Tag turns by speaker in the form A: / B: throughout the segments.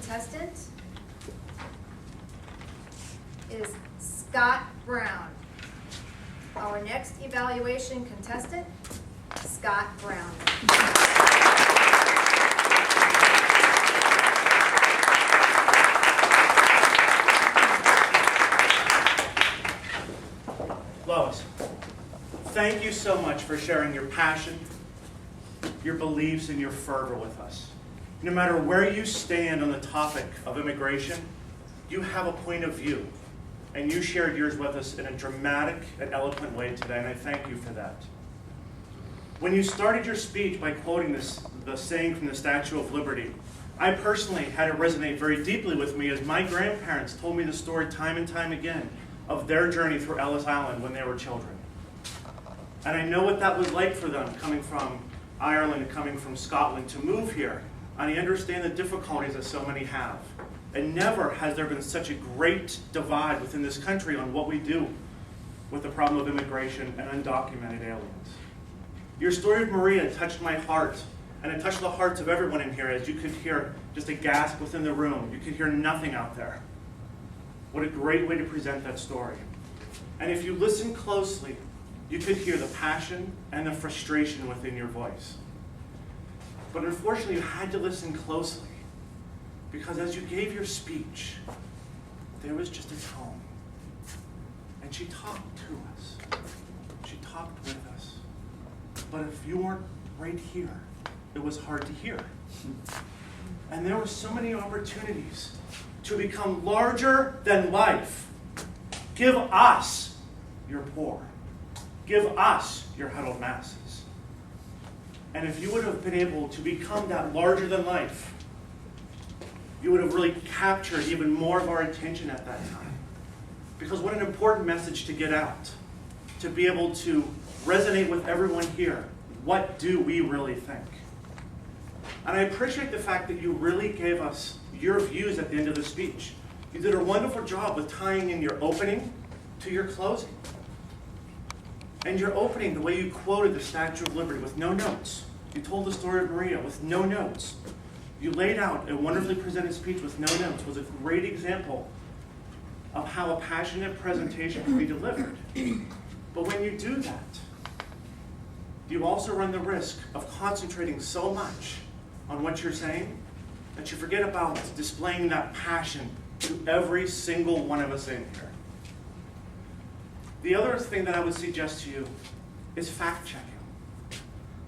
A: contestant is Scott Brown. Our next evaluation contestant, Scott Brown.
B: Lois, thank you so much for sharing your passion, your beliefs, and your fervor with us. No matter where you stand on the topic of immigration, you have a point of view, and you shared yours with us in a dramatic and eloquent way today, and I thank you for that. When you started your speech by quoting the saying from the Statue of Liberty, I personally had it resonate very deeply with me as my grandparents told me the story time and time again of their journey through Ellis Island when they were children. And I know what that was like for them, coming from Ireland and coming from Scotland to move here. And I understand the difficulties that so many have. And never has there been such a great divide within this country on what we do with the problem of immigration and undocumented aliens. Your story of Maria touched my heart, and it touched the hearts of everyone in here, as you could hear just a gasp within the room. You could hear nothing out there. What a great way to present that story. And if you listen closely, you could hear the passion and the frustration within your voice. But unfortunately, you had to listen closely, because as you gave your speech, there was just a tone. And she talked to us. She talked with us. But if you weren't right here, it was hard to hear. And there were so many opportunities to become larger than life. Give us your poor. Give us your huddled masses. And if you would have been able to become that larger than life, you would have really captured even more of our attention at that time. Because what an important message to get out, to be able to resonate with everyone here. What do we really think? And I appreciate the fact that you really gave us your views at the end of the speech. You did a wonderful job with tying in your opening to your closing. And your opening, the way you quoted the Statue of Liberty with no notes. You told the story of Maria with no notes. You laid out a wonderfully presented speech with no notes. Was a great example of how a passionate presentation can be delivered. But when you do that, you also run the risk of concentrating so much on what you're saying that you forget about displaying that passion to every single one of us in here. The other thing that I would suggest to you is fact-checking.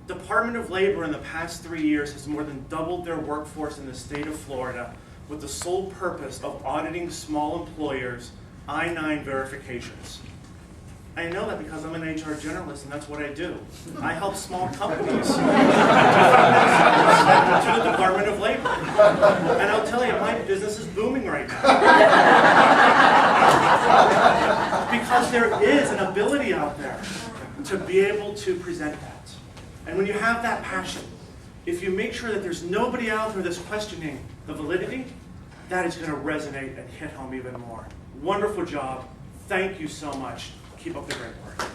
B: Department of Labor in the past 3 years has more than doubled their workforce in the state of Florida with the sole purpose of auditing small employers' I-9 verifications. I know that because I'm an HR generalist and that's what I do. I help small companies to the Department of Labor. And I'll tell you, my business is booming right now. Because there is an ability out there to be able to present that. And when you have that passion, if you make sure that there's nobody out there that's questioning the validity, that is going to resonate and hit home even more. Wonderful job. Thank you so much. Keep up the great work.